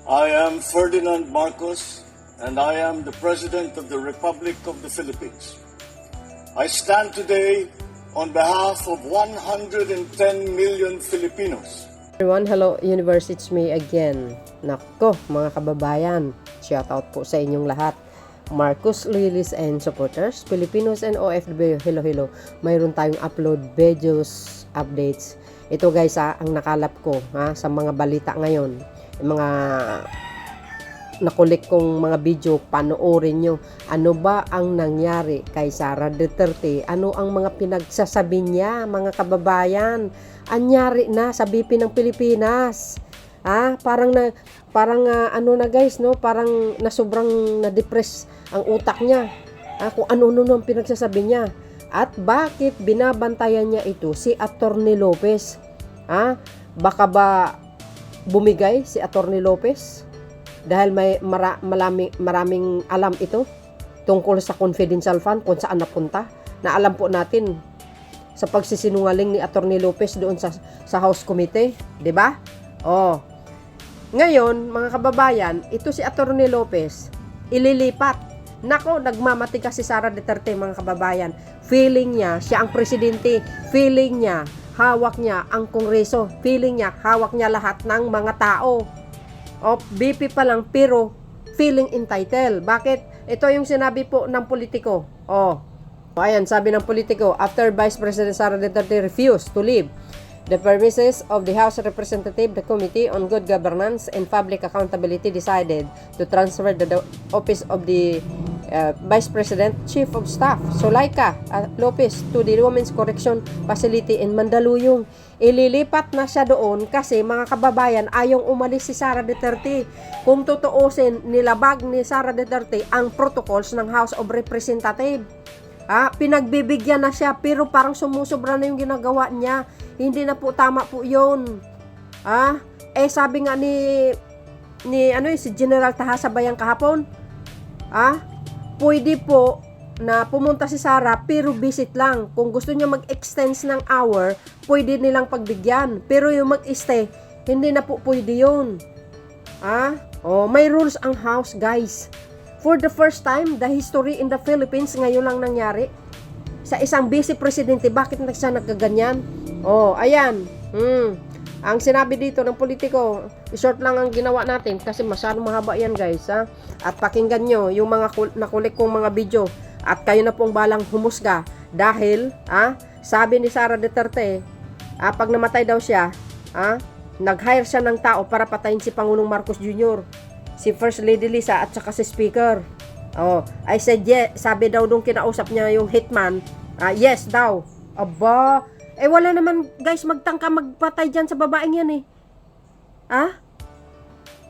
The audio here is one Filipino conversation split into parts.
I am Ferdinand Marcos, and I am the President of the Republic of the Philippines. I stand today on behalf of 110 million Filipinos. Everyone, hello universe, it's me again. Nako, mga kababayan, shoutout po sa inyong lahat. Marcos loyalists and supporters, Filipinos and OFW, hello. Mayroon tayong upload videos, updates. Ito guys ang nakalap ko sa mga balita ngayon. Yung mga nakulik kong mga video, panoorin nyo. Ano ba ang nangyari kay Sara Duterte? Ano ang mga pinagsasabi niya, mga kababayan? Anyari na sa BP ng Pilipinas. Parang ano na guys, no? Parang sobrang na-depress ang utak niya. Kung ano ang pinagsasabi niya. At bakit binabantayan niya ito si Atty. Lopez? Baka ba bumigay si Atty. Lopez? Dahil may maraming alam ito tungkol sa confidential fund kung saan napunta. Na alam po natin sa pagsisinungaling ni Atty. Lopez doon sa House Committee, 'di ba? Ngayon, mga kababayan, ito si Atty. Lopez ililipat. Nako, nagmamatigas si Sara Duterte, mga kababayan. Feeling niya siya ang presidente. Feeling niya hawak niya ang Kongreso. Feeling niya hawak niya lahat ng mga tao. BP pa lang pero feeling entitled. Bakit? Ito yung sinabi po ng politiko. Ayan, sabi ng politiko, after Vice President Sara Duterte refused to leave the premises of the House Representative, the Committee on Good Governance and Public Accountability decided to transfer the office of the Vice President Chief of Staff, Zuleika Lopez, to the Women's Correction Facility in Mandaluyong. Ililipat na siya doon kasi, mga kababayan, ayong umalis si Sara Duterte. Kung tutuusin, nilabag ni Sara Duterte ang protocols ng House of Representatives. Pinagbibigyan na siya pero parang sumusobra na yung ginagawa niya. Hindi na po tama po yun. Sabi nga ni si General Taha Sabayang kahapon, pwede po na pumunta si Sara pero visit lang. Kung gusto niya mag-extend ng hour, pwede nilang pagbigyan. Pero yung mag-stay, hindi na po pwede yun. May rules ang house, guys. For the first time, the history in the Philippines ngayon lang nangyari. Sa isang vice presidente, bakit na siya nagkaganyan? Ayan. Ang sinabi dito ng politiko, short lang ang ginawa natin kasi masyadong mahaba yan guys. At pakinggan nyo yung mga nakulik kong mga video. At kayo na pong balang humusga. Dahil, sabi ni Sara Duterte, pag namatay daw siya, nag-hire siya ng tao para patayin si Pangulong Marcos Jr., si First Lady Lisa at saka si Speaker. I said yes. Sabi daw nung kinausap niya yung hitman, yes daw. Aba, wala naman guys magtangka magpatay dyan sa babaeng yan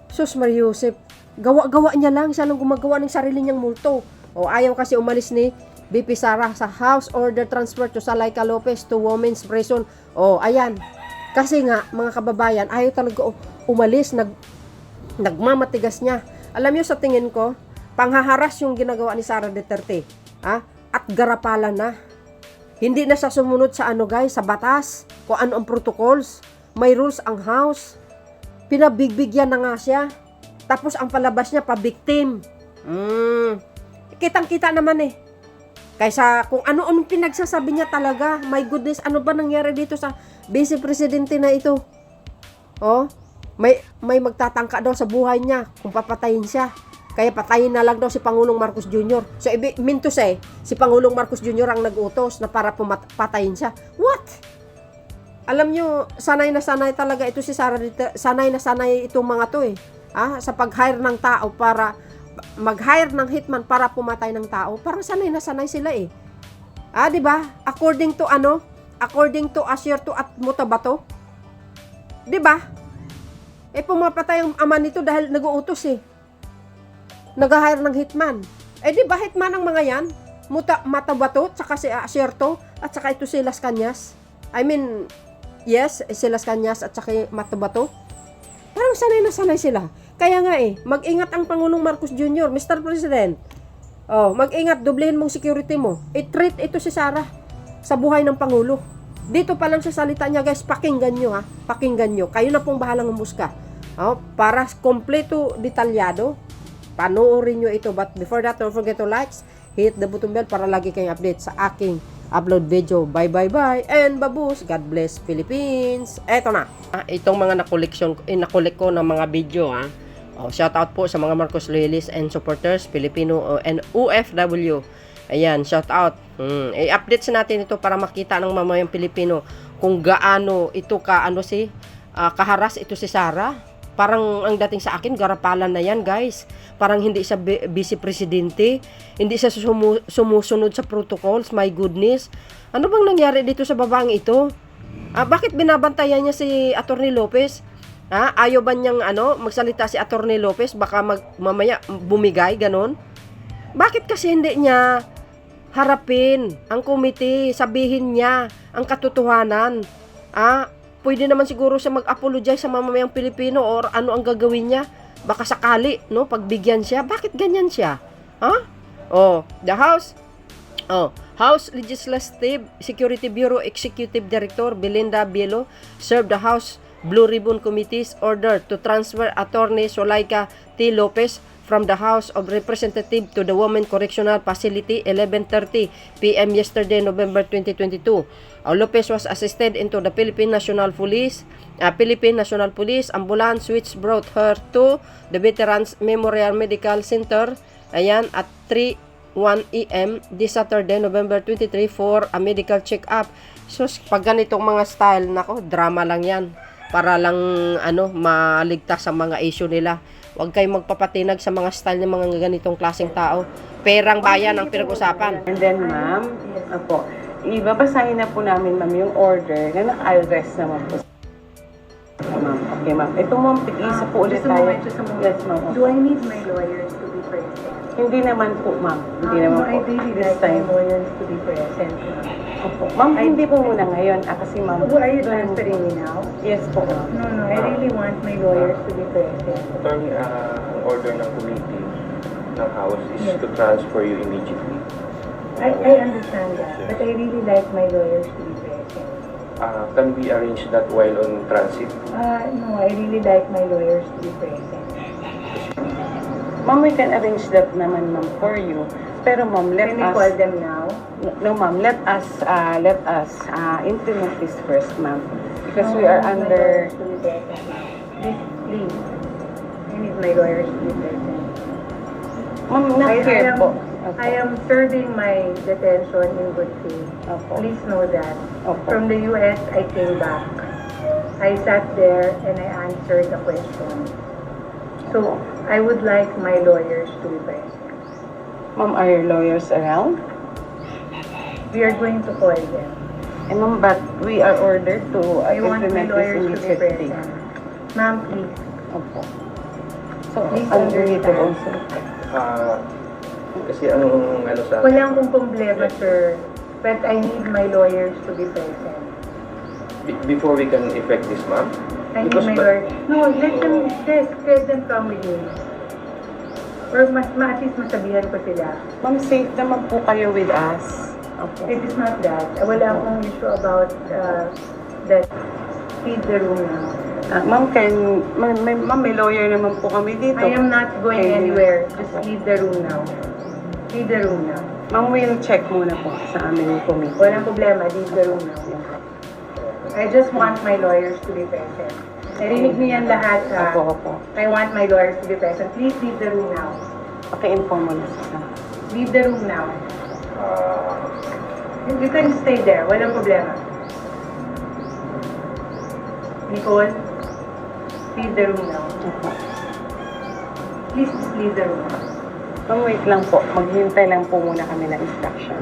Sus Mariusip, gawa-gawa niya lang. Siya lang gumagawa ng sarili niyang multo. Ayaw kasi umalis ni BP Sara sa House Order Transfer to Zuleika Lopez to Women's Prison. Ayan. Kasi nga, mga kababayan, ayaw talaga umalis. Nagmamatigas niya. Alam niyo, sa tingin ko, panghaharas yung ginagawa ni Sara Duterte. At garapalan na. Hindi na siya sumunod sa sa batas. Kung ano ang protocols. May rules ang house. Pinabigbigyan na nga siya. Tapos ang palabas niya, pa-victim. Kitang-kita naman Kaysa kung ano-anong pinagsasabi niya talaga. My goodness, ano ba nangyari dito sa Vice Presidente na ito? May magtatangka daw sa buhay niya kung papatayin siya. Kaya patayin na lang daw si Pangulong Marcos Jr. So, mean to say, si Pangulong Marcos Jr. ang nag-utos na para patayin siya. What? Alam nyo, sanay na sanay talaga ito si Sara. Sanay na sanay itong mga to sa pag-hire ng tao para mag-hire ng hitman para pumatay ng tao. Parang sanay na sanay sila diba? According to Asyerto at Mutabato. Diba? Pumapatay ang ama nito dahil nag-uutos nag-hire ng hitman. Diba hitman ang mga yan? Matabato, tsaka si Asyerto, at saka ito si Las Cañas. I mean, yes, si Las Cañas at saka Matabato. Parang sanay na sanay sila. Kaya nga mag-ingat ang Pangulong Marcos Jr., Mr. President. Mag-ingat, doblehin mong security mo. I-treat ito si Sara sa buhay ng Pangulo. Dito pa lang sa salita niya guys, pakinggan nyo Pakinggan nyo. Kayo na pong bahalang humusga. Para kompleto, detalyado, panoorin nyo ito. But before that, don't forget to like, hit the button bell para lagi kayong update sa aking upload video. Bye, bye, bye. And babus, God bless Philippines. Eto na. Itong mga nakolek ko ng mga video. Shout out po sa mga Marcos Loyalists and supporters, Filipino and OFW. Ayan, shout out. I-update natin ito para makita ng mamayang Pilipino kung gaano ito kaharas ito si Sara. Parang ang dating sa akin, garapalan na yan, guys. Parang hindi siya vice presidente, hindi siya sumusunod sa protocols. My goodness. Ano bang nangyari dito sa babaeng ito? Bakit binabantayan niya si Atty. Lopez? Ayaw ba niyang magsalita si Atty. Lopez? Baka mamaya bumigay, ganon? Bakit kasi hindi niya harapin ang komite, sabihin niya ang katotohanan? Pwede naman siguro siya mag-apologize sa mamamayang Pilipino or ano ang gagawin niya. Baka sakali, pagbigyan siya. Bakit ganyan siya? The House Legislative Security Bureau Executive Director Belinda Bielo served the House Blue Ribbon Committee's order to transfer Attorney Solaika T. Lopez from the House of Representatives to the Women Correctional Facility 11:30 p.m. yesterday, November 2022. Lopez was assisted into the Philippine National Police ambulance which brought her to the Veterans Memorial Medical Center at 3:01 a.m. this Saturday, November 23 for a medical check-up. So, pag ganitong mga style, drama lang yan. Para lang maligtas sa mga issue nila. Huwag kayong magpapatinag sa mga style ng mga ganitong klaseng tao. Perang bayan ang pinag-usapan. And then, ma'am, ibabasahin na po namin, ma'am, yung order na naka-address naman po. Ma'am, okay, ma'am. Ito, ma'am, tig-isa po ulit tayo. Yes, ma'am. Do I need my lawyers to be present? Hindi naman po, ma'am. Hindi naman po. I really This like my time. lawyers to be present. Opo. Ma'am, hindi po muna ngayon. Kasi, ma'am. Are you transferring me now? Yes po, ma'am. No, I really want my lawyers to be present. Attorney, ang order ng committee ng House is to transfer you immediately. I understand that, but I really like my lawyers to be present. Can we arrange that while on transit? No, I really like my lawyers to be present. Ma'am, we can arrange that naman, ma'am, for you. Pero, ma'am, let Can we us... call them now? No, ma'am. Let us implement this first, ma'am, because we are under. My lawyers to be present now. Please. I need my lawyers to be present. Ma'am, not here po. I am serving my detention in good faith. Opo. Please know that. Opo. From the US, I came back. I sat there and I answered the question. So, I would like my lawyers to be present. Ma'am, are your lawyers around? We are going to call them. And ma'am, but we are ordered to I want my implement this lawyers to be immediately. present. Ma'am, please. Opo. So, Please underneath understand. also. Kasi ang sa... Walang kong problema, sir. But I need my lawyers to be present. Before we can effect this, ma'am? I need my lawyers. No, let them come with me. Or at least masabihan ko sila. Ma'am, safe naman po kayo with us. Opo. It is not that. Wala akong issue about that. Feed the room now. Ma'am, may lawyer naman po kami dito. I am not going Okay. anywhere. Just leave the room now. Leave the room now. Ma'am, we'll check muna po sa aming committee. Walang problema. Leave the room now. I just want my lawyers to be present. Narinig niyo yan lahat, ha? Opo. I want my lawyers to be present. Please leave the room now. Paki-inform mo na siya. Leave the room now. You can stay there. Walang problema. Nicole, leave the room now. Opo. Please just leave the room now. Ma'am, wait lang po. Maghintay lang po muna kami ng instruction.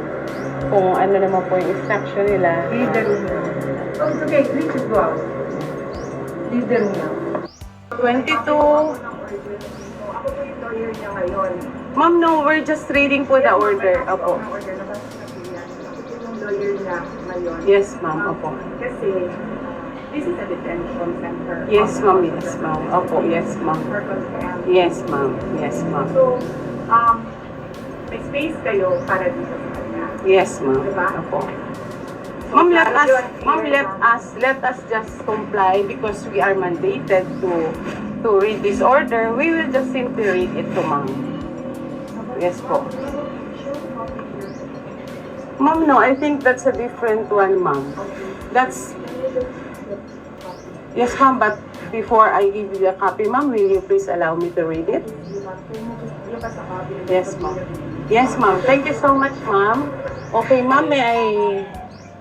Kung ano naman po yung instruction nila. Leave the room now. Oh, it's okay. Please just go out. Leave the room now. 22. Ako po yung lawyer niya ngayon. Ma'am, no, we're just reading po the order. Opo. Ako po yung lawyer niya ngayon. Yes, ma'am. Opo. Kasi, this is a detention center. Yes, ma'am. Yes, ma'am. Opo. Yes, ma'am. Purpose kaya. Yes, ma'am. Yes, ma'am. So, may space kayo para dito sa kanya. Yes, ma'am. Diba? Opo. Ma'am, let us just comply because we are mandated to read this order. We will just simply read it to ma'am. Yes po. Ma'am, no, I think that's a different one, ma'am. Yes, ma'am, but before I give you the copy, ma'am, will you please allow me to read it? Yes, ma'am. Yes, ma'am. Thank you so much, ma'am. Okay, ma'am, may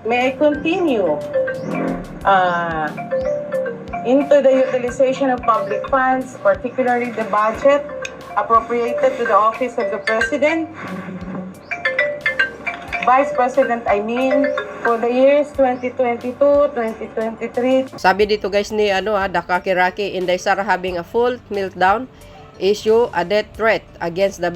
I continue? Into the utilization of public funds, particularly the budget appropriated to the office of the President, Vice President, for the years 2022, 2023. Sabi dito guys ni Dakakiraki, Inday Sara having a full meltdown, issue a death threat against the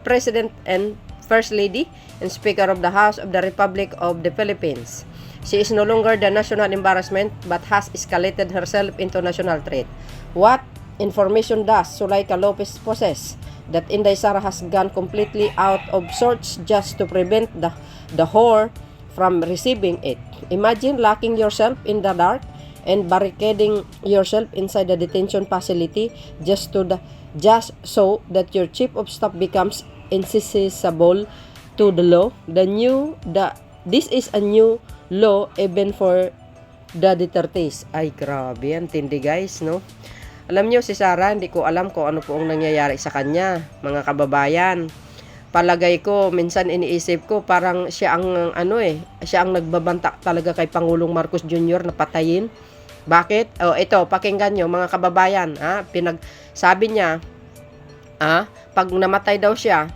President and First Lady and Speaker of the House of the Republic of the Philippines. She is no longer the national embarrassment but has escalated herself into national threat. What information does Zuleika Lopez possess that Inday Sara has gone completely out of sorts just to prevent the whore from receiving it? Imagine locking yourself in the dark and barricading yourself inside the detention facility just so that your chief of staff becomes inaccessible to the law. This is a new law even for the Dutertes. Ay, grabe, ang tindi guys, no? Alam nyo, si Sara, hindi ko alam kung ano po ang nangyayari sa kanya, mga kababayan. Palagay ko, minsan iniisip ko, parang siya ang siya ang nagbabanta talaga kay Pangulong Marcos Jr. na patayin. Bakit? Ito, pakinggan nyo, mga kababayan, sabi niya, pag namatay daw siya,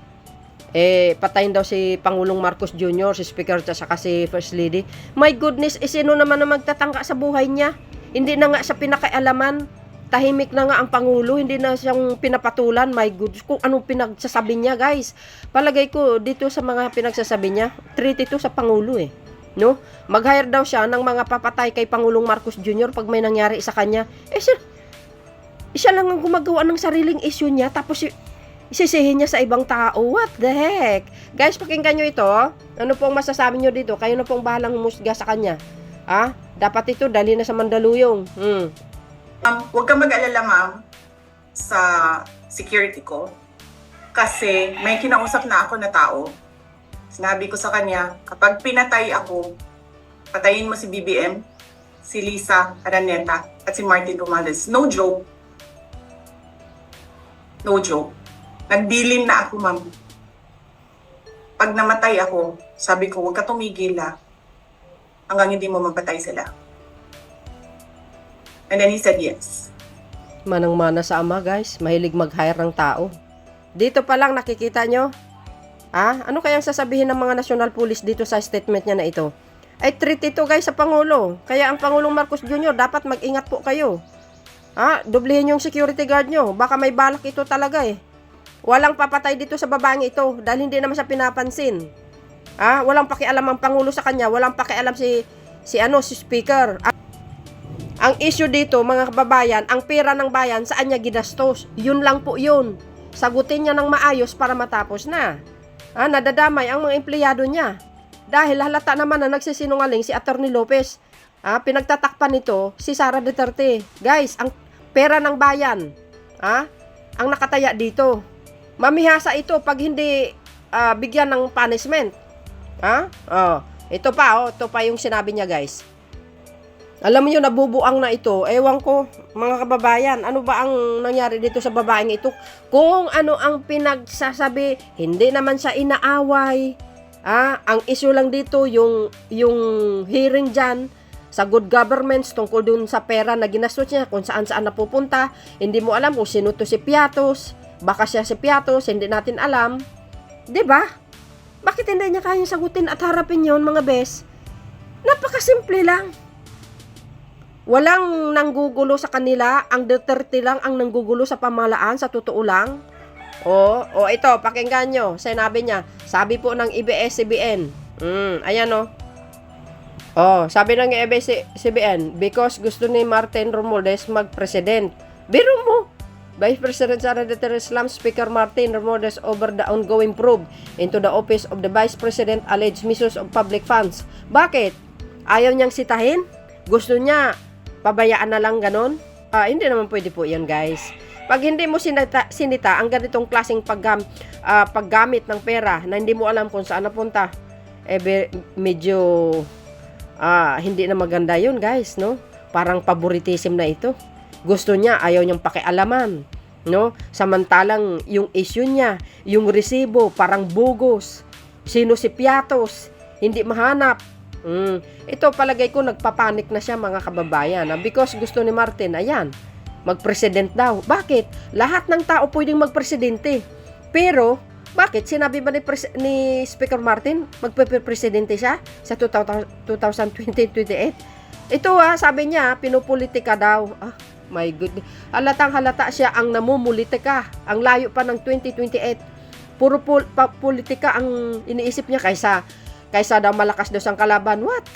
patayin daw si Pangulong Marcos Jr., si Speaker, at saka si First Lady. My goodness, sino naman na magtatangka sa buhay niya? Hindi na nga siya pinakaialaman. Tahimik na nga ang Pangulo, hindi na siyang pinapatulan. My goodness, kung anong pinagsasabi niya, guys. Palagay ko, dito sa mga pinagsasabi niya, treat ito sa Pangulo no? Mag-hire daw siya ng mga papatay kay Pangulong Marcos Jr. pag may nangyari sa kanya. Siya lang ang gumagawa ng sariling issue niya, tapos isisihin niya sa ibang tao. What the heck? Guys, pakinggan nyo ito. Ano pong masasabi nyo dito? Kayo na pong bahalang humusga sa kanya. Dapat ito, dali na sa Mandaluyong. Huwag kang mag-alala, ma'am, sa security ko. Kasi may kinausap na ako na tao. Sinabi ko sa kanya, kapag pinatay ako, patayin mo si BBM, si Lisa Araneta, at si Martin Romales. No joke. No joke. Nagdilim na ako, ma'am. Pag namatay ako, sabi ko, huwag ka tumigil hanggang hindi mo mapatay sila. And then he said yes. Manang-mana sa ama, guys. Mahilig mag-hire ng tao. Dito pa lang nakikita nyo. Ano kayang sasabihin ng mga national police dito sa statement niya na ito? Ay, treat ito guys sa Pangulo. Kaya ang Pangulong Marcos Jr. dapat mag-ingat po kayo. Doblehin yung security guard nyo. Baka may balak ito talaga Walang papatay dito sa babaeng ito dahil hindi naman siya pinapansin. Walang pakialam ang Pangulo sa kanya. Walang pakialam si Speaker. Ang issue dito, mga kababayan, ang pera ng bayan, saan niya ginastos? Yun lang po yun. Sagutin niya ng maayos para matapos na. Nadadamay ang mga empleyado niya. Dahil halata naman na nagsisinungaling si Atty. Lopez. Pinagtatakpan nito si Sara Duterte. Guys, ang pera ng bayan, ang nakataya dito. Mamihasa ito pag hindi bigyan ng punishment. Ito pa yung sinabi niya, guys. Alam niyo, nabubuang na ito. Ewan ko, mga kababayan, ano ba ang nangyari dito sa babaeng ito? Kung ano ang pinagsasabi, hindi naman siya inaaway. Ang issue lang dito, yung hearing dyan sa good governments tungkol dun sa pera na ginastos niya, kung saan-saan napupunta. Hindi mo alam kung sino to si Piatos. Baka siya si Piatos, hindi natin alam. Diba? Bakit hindi niya kayang sagutin at harapin yun, mga bes? Napakasimple lang. Walang nanggugulo sa kanila, ang Duterte lang ang nanggugulo sa pamahalaan, sa totoo lang. Ito, pakinggan nyo, sinabi niya, sabi po ng ABS-CBN, ayan sabi ng ABS-CBN, because gusto ni Martin Romualdez mag-president. Biro mo, Vice President Sara Duterte slams Speaker Martin Romualdez over the ongoing probe into the office of the Vice President alleged misuse of public funds. Bakit? Ayaw niyang sitahin? Gusto niya pabayaan na lang ganon? Hindi naman pwede po yan, guys. Pag hindi mo sinita ang ganitong klaseng paggamit ng pera na hindi mo alam kung saan napunta, medyo hindi na maganda yun, guys, no? Parang favoritism na ito. Gusto niya, ayaw niyang pakialaman, no? Samantalang yung issue niya, yung resibo, parang bugos, sinusipyatos, hindi mahanap. Ito palagay ko nagpapanik na siya, mga kababayan, because gusto ni Martin, ayan, mag-president daw. Bakit? Lahat ng tao pwedeng mag-presidente. Pero, bakit? Sinabi ba ni Speaker Martin, magpe-presidente siya sa 2020-2028? Ito sabi niya, pinupolitika daw. My goodness. Halatang halata siya ang namumulitika. Ang layo pa ng 2028. Puro politika ang iniisip niya kaysa daw malakas daw siyang kalaban. What?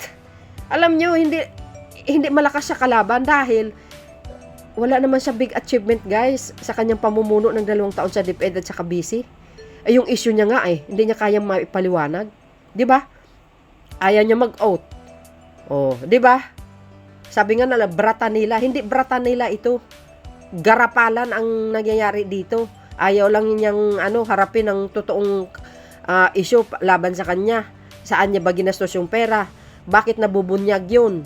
Alam niyo, hindi malakas siya kalaban dahil wala naman siya big achievement, guys, sa kanyang pamumuno ng 2 taon sa DepEd at sa busy. Yung issue niya nga hindi niya kayang maipaliwanag. 'Di ba? Ayaw niya mag-out. Di ba? Sabi nga nila, brata nila. Hindi brata nila ito. Garapalan ang nangyayari dito. Ayaw lang niyang harapin ang totoong issue laban sa kanya. Saan niya ba ginastos yung pera? Bakit nabubunyag yun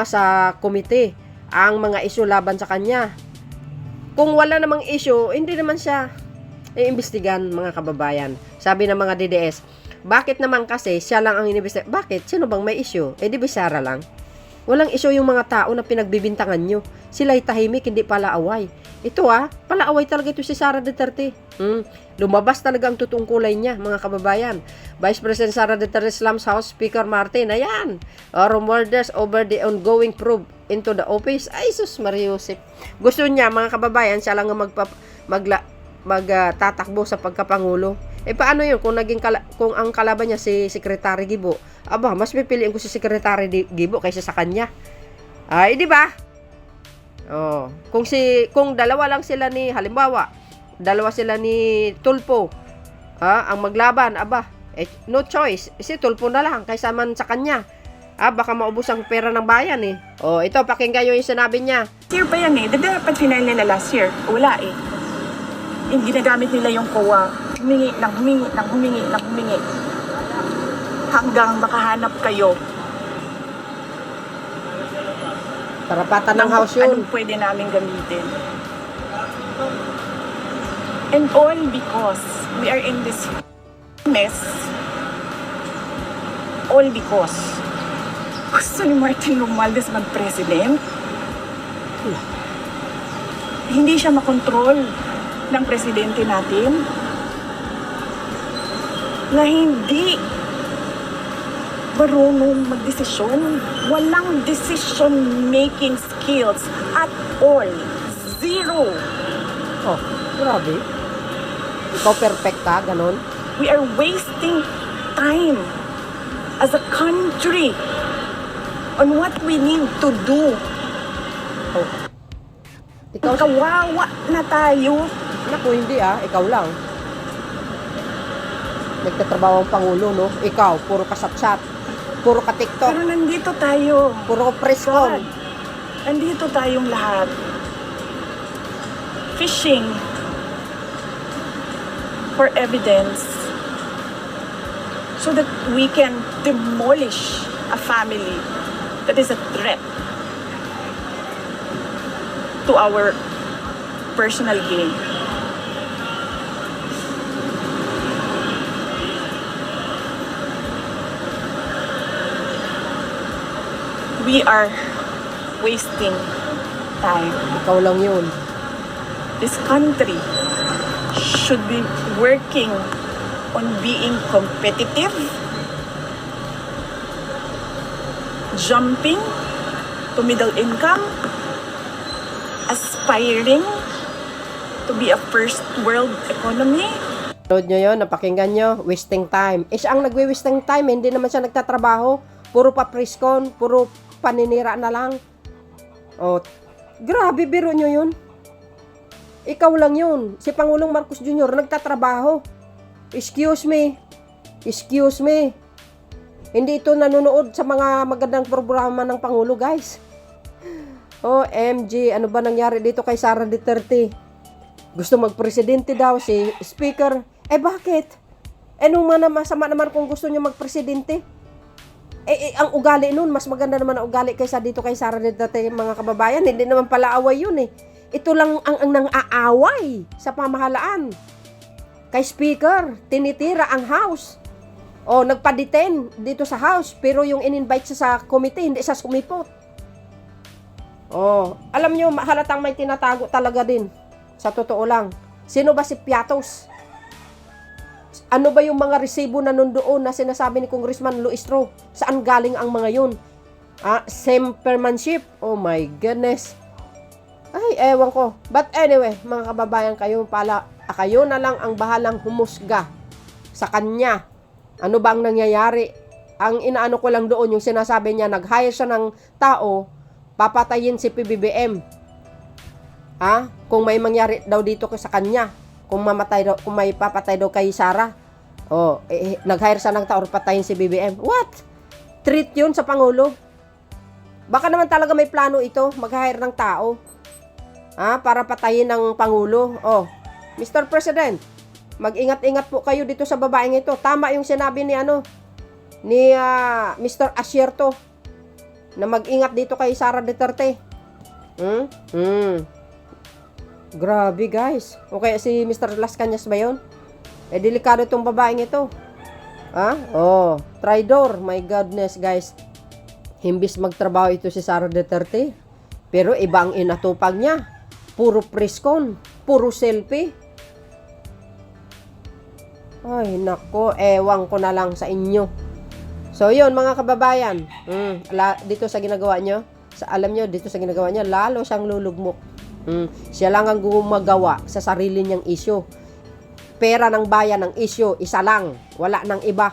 sa komite ang mga issue laban sa kanya? Kung wala namang issue, hindi naman siya iimbestigan, mga kababayan. Sabi ng mga DDS, bakit naman kasi siya lang ang inimbestiga? Bakit? Sino bang may issue? Di ba Sara lang? Walang issue yung mga tao na pinagbibintangan nyo. Sila'y tahimik, hindi palaaway. Ito palaaway talaga ito si Sara Duterte. Lumabas talaga ang totoong kulay niya, mga kababayan. Vice President Sara Duterte slams House Speaker Martin. Ayan. Romualdez over the ongoing probe into the office. Ay, sus Mariusip. Gusto niya, mga kababayan, siya lang ang magtatakbo sa pagkapangulo. Paano yun kung kung ang kalaban niya si Secretary Gibo? Mas pipiliin ko si Secretary Gibo kaysa sa kanya. Di ba? Kung dalawa lang sila halimbawa, dalawa sila ni Tulfo, ang maglaban, no choice, si Tulfo na lang kaysa man sa kanya. Baka maubos ang pera ng bayan ito, pakinggan yung sinabi niya. Year pa yan dapat final nila last year. Wala ginagamit nila yung COA. Humingi hanggang makahanap kayo. Karapatan ng house yun. Anong pwede namin gamitin. And all because we are in this mess. All because gusto ni Martin Romualdez mag-president. Hindi siya makontrol ng presidente natin. Na hindi marunong magdesisyon. Walang decision-making skills at all. Zero. Grabe. Ikaw perfect ka, ganon? We are wasting time as a country on what we need to do. Ikaw, Kawawa na tayo. naku, hindi ikaw lang. Nagtatrabaho ang Pangulo, no? Ikaw, puro ka chat, puro ka TikTok, Pero nandito tayo. puro ka presscon. Nandito tayong lahat. Fishing for evidence so that we can demolish a family that is a threat to our personal gain. We are wasting time. Ikaw lang yun. This country should be working on being competitive, jumping to middle income, aspiring to be a first world economy. Load nyo yun, napakinggan nyo, wasting time. Siya ang nagwe-wasting time, hindi naman siya nagtatrabaho. Puro pa presscon, puro paninira na lang. Grabe, biro nyo yun. Ikaw lang yun. Si Pangulong Marcos Jr. nagtatrabaho. Excuse me. Excuse me. Hindi ito nanonood sa mga magandang programa ng Pangulo, guys. OMG, ano ba nangyari dito kay Sara Duterte? Gusto magpresidente daw si Speaker. Bakit? Nung masama naman kung gusto niya magpresidente? Ang ugali nun, mas maganda naman ang ugali kaysa dito kay Sara Duterte, mga kababayan. Hindi naman pala away yun eh. Ito lang ang nang-aaway sa pamahalaan. Kay Speaker, tinitira ang House. Nagpa-detain dito sa House, pero yung in-invite sa committee, hindi siya sumipot. Alam nyo, halatang may tinatago talaga din. Sa totoo lang. Sino ba si Piatos? Ano ba yung mga resibo na nandoon na sinasabi ni Congressman Luistro? Saan galing ang mga yun? Sempermanship? Oh my goodness. Ay, ewan ko. But anyway, mga kababayan, kayo na lang ang bahalang humusga sa kanya. Ano ba ang nangyayari? Ang inaano ko lang doon, yung sinasabi niya, nag-hire siya ng tao, papatayin si PBBM. Kung may mangyari daw dito sa kanya, kung may papatay daw kay Sara, nag-hire siya ng tao, patayin si BBM. What? Treat yun sa Pangulo? Baka naman talaga may plano ito, mag-hire ng tao. Para patayin ng Pangulo. Mr. President, mag-ingat-ingat po kayo dito sa babaeng ito. Tama yung sinabi ni Mr. Asierto na mag-ingat dito kay Sara Duterte. Grabe, guys. Okay, si Mr. Las Cañas ba yun? Delikado itong babaeng ito. Traidor. My goodness, guys. Himbis magtrabaho ito si Sara Duterte. Pero iba ang inatupag niya. Puro preskon. Puro selfie. Ay, nako. Ewan ko na lang sa inyo. So, yun, mga kababayan. Dito sa ginagawa nyo, alam nyo, dito sa ginagawa nyo, lalo siyang lulugmok. Siya lang ang gumagawa sa sarili niyang issue. Pera ng bayan ng issue, isa lang. Wala nang iba.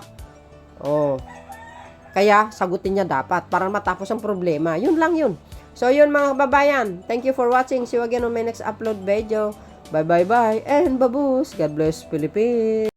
Kaya, sagutin niya dapat para matapos ang problema. Yun lang yun. So, yun mga kababayan. Thank you for watching. See you again on my next upload video. Bye. And babus. God bless Philippines.